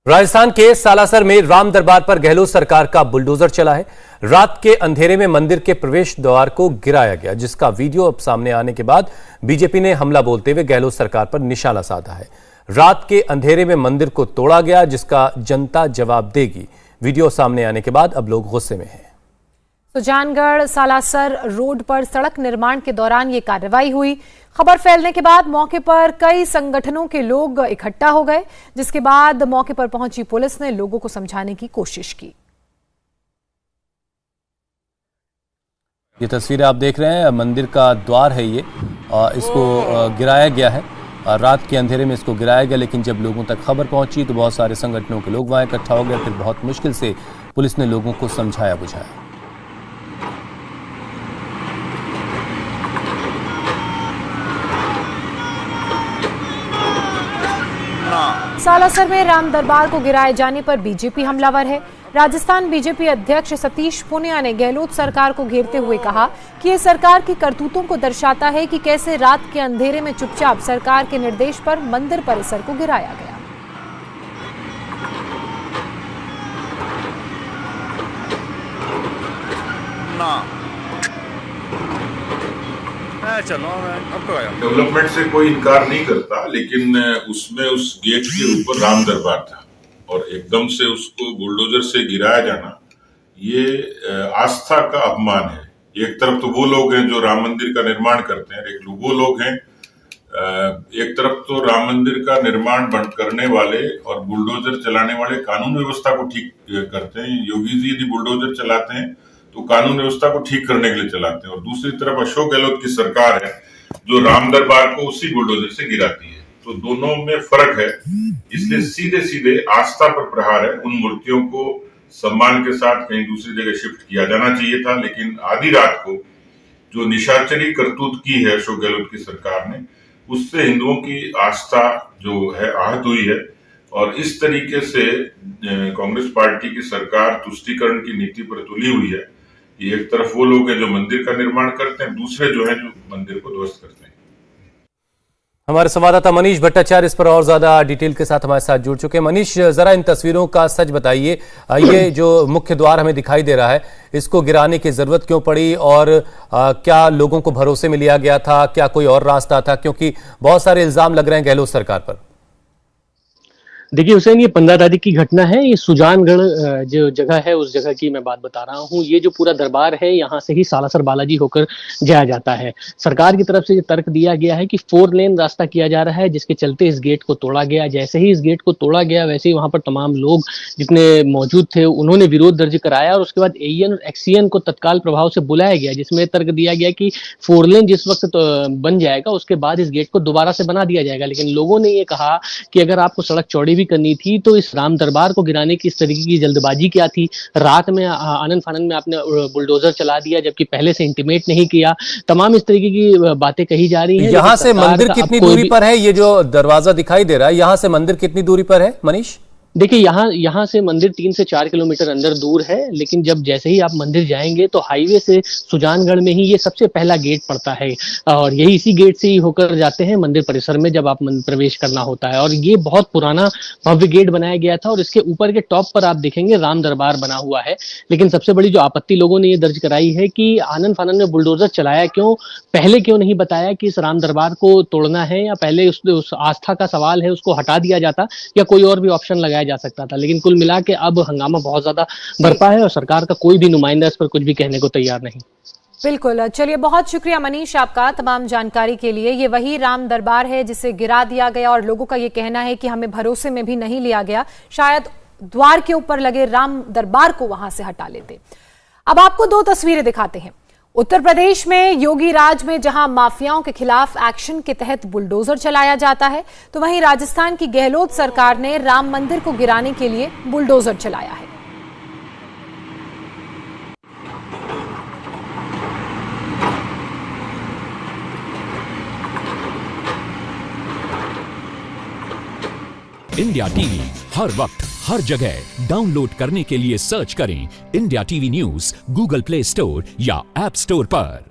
राजस्थान के सालासर में राम दरबार पर गहलोत सरकार का बुलडोजर चला है। रात के अंधेरे में मंदिर के प्रवेश द्वार को गिराया गया, जिसका वीडियो अब सामने आने के बाद बीजेपी ने हमला बोलते हुए गहलोत सरकार पर निशाना साधा है। रात के अंधेरे में मंदिर को तोड़ा गया, जिसका जनता जवाब देगी। वीडियो सामने आने के बाद अब लोग गुस्से में हैं। सुजानगढ़ सालासर रोड पर सड़क निर्माण के दौरान ये कार्रवाई हुई। खबर फैलने के बाद मौके पर कई संगठनों के लोग इकट्ठा हो गए, जिसके बाद मौके पर पहुंची पुलिस ने लोगों को समझाने की कोशिश की। ये तस्वीरें आप देख रहे हैं, मंदिर का द्वार है ये, इसको गिराया गया है। रात के अंधेरे में इसको गिराया गया, लेकिन जब लोगों तक खबर पहुंची तो बहुत सारे संगठनों के लोग वहां इकट्ठा हो गए। फिर बहुत मुश्किल से पुलिस ने लोगों को समझाया बुझाया। सालासर में राम दरबार को गिराए जाने पर बीजेपी हमलावर है। राजस्थान बीजेपी अध्यक्ष सतीश पूनिया ने गहलोत सरकार को घेरते हुए कहा कि ये सरकार की करतूतों को दर्शाता है कि कैसे रात के अंधेरे में चुपचाप सरकार के निर्देश पर मंदिर परिसर को गिराया गया। डेवलपमेंट से कोई इनकार नहीं करता, लेकिन उसमें उस गेट के ऊपर राम दरबार था और एकदम से उसको बुलडोजर से गिराया जाना, ये आस्था का अपमान है। एक तरफ तो वो लोग हैं जो राम मंदिर का निर्माण करते हैं, एक वो लोग हैं, एक तरफ तो राम मंदिर का निर्माण करने वाले और बुलडोजर चलाने वाले कानून व्यवस्था को ठीक करते हैं। योगी जी यदि बुलडोजर चलाते हैं तो कानून व्यवस्था को ठीक करने के लिए चलाते हैं, और दूसरी तरफ अशोक गहलोत की सरकार है जो राम दरबार को उसी बुलडोजर से गिराती है। तो दोनों में फर्क है, इसलिए सीधे सीधे आस्था पर प्रहार है। उन मूर्तियों को सम्मान के साथ कहीं दूसरी जगह शिफ्ट किया जाना चाहिए था, लेकिन आधी रात को जो निशाचरी करतूत की है अशोक गहलोत की सरकार ने, उससे हिंदुओं की आस्था जो है आहत हुई है। और इस तरीके से कांग्रेस पार्टी की सरकार तुष्टीकरण की नीति पर तुली हुई है। एक तरफ वो लोग हैं जो मंदिर का निर्माण करते हैं, दूसरे जो हैं जो मंदिर को ध्वस्त करते हैं। हमारे संवाददाता मनीष भट्टाचार्य इस पर और ज्यादा डिटेल के साथ हमारे साथ जुड़ चुके हैं। मनीष, जरा इन तस्वीरों का सच बताइए। ये जो मुख्य द्वार हमें दिखाई दे रहा है, इसको गिराने की जरूरत क्यों पड़ी, और क्या लोगों को भरोसे में लिया गया था, क्या कोई और रास्ता था? क्योंकि बहुत सारे इल्जाम लग रहे हैं गहलोत सरकार पर। देखिए हुसैन, ये 15 तारीख की घटना है। ये सुजानगढ़ जो जगह है उस जगह की मैं बात बता रहा हूँ। ये जो पूरा दरबार है, यहाँ से ही सालासर बालाजी होकर जाया जाता है। सरकार की तरफ से ये तर्क दिया गया है कि 4 लेन रास्ता किया जा रहा है, जिसके चलते इस गेट को तोड़ा गया। जैसे ही इस गेट को तोड़ा गया, वैसे ही वहां पर तमाम लोग जितने मौजूद थे उन्होंने विरोध दर्ज कराया, और उसके बाद एईएन और एक्सीएन को तत्काल प्रभाव से बुलाया गया, जिसमें तर्क दिया गया कि 4 लेन जिस वक्त बन जाएगा उसके बाद इस गेट को दोबारा से बना दिया जाएगा। लेकिन लोगों ने ये कहा कि अगर आपको सड़क चौड़ी भी करनी थी तो इस राम दरबार को गिराने की इस तरीके की जल्दबाजी क्या थी? रात में आनन फानन में आपने बुलडोजर चला दिया, जबकि पहले से इंटीमेट नहीं किया। तमाम इस तरीके की बातें कही जा रही हैं। यहाँ से मंदिर कितनी दूरी पर है? ये जो दरवाजा दिखाई दे रहा है, यहाँ से मंदिर कितनी दूरी पर है मनीष? देखिए, यहाँ से मंदिर 3 से 4 किलोमीटर अंदर दूर है, लेकिन जब जैसे ही आप मंदिर जाएंगे तो हाईवे से सुजानगढ़ में ही ये सबसे पहला गेट पड़ता है, और यही इसी गेट से ही होकर जाते हैं मंदिर परिसर में जब आप प्रवेश करना होता है। और ये बहुत पुराना भव्य गेट बनाया गया था, और इसके ऊपर के टॉप पर आप देखेंगे राम दरबार बना हुआ है। लेकिन सबसे बड़ी जो आपत्ति लोगों ने ये दर्ज कराई है कि आनन फानन में बुलडोजर चलाया क्यों, पहले क्यों नहीं बताया कि इस राम दरबार को तोड़ना है, या पहले उस आस्था का सवाल है उसको हटा दिया जाता, या कोई और भी ऑप्शन लगाया जा सकता था। लेकिन कुल मिला के अब हंगामा बहुत ज्यादा बरपा है और सरकार का कोई भी नुमाइंदा इस पर कुछ भी कहने को तैयार नहीं। बिल्कुल, चलिए, बहुत शुक्रिया मनीष आपका तमाम जानकारी के लिए। ये वही राम दरबार है जिसे गिरा दिया गया, और लोगों का ये कहना है कि हमें भरोसे में भी नहीं लिया गया, शायद द्वार के ऊपर लगे राम दरबार को वहां से हटा लेते। अब आपको 2 तस्वीरें दिखाते हैं। उत्तर प्रदेश में योगी राज में जहां माफियाओं के खिलाफ एक्शन के तहत बुलडोजर चलाया जाता है, तो वहीं राजस्थान की गहलोत सरकार ने राम मंदिर को गिराने के लिए बुलडोजर चलाया है। इंडिया टीवी हर वक्त हर जगह डाउनलोड करने के लिए सर्च करें India TV news Google play store या ऐप स्टोर पर।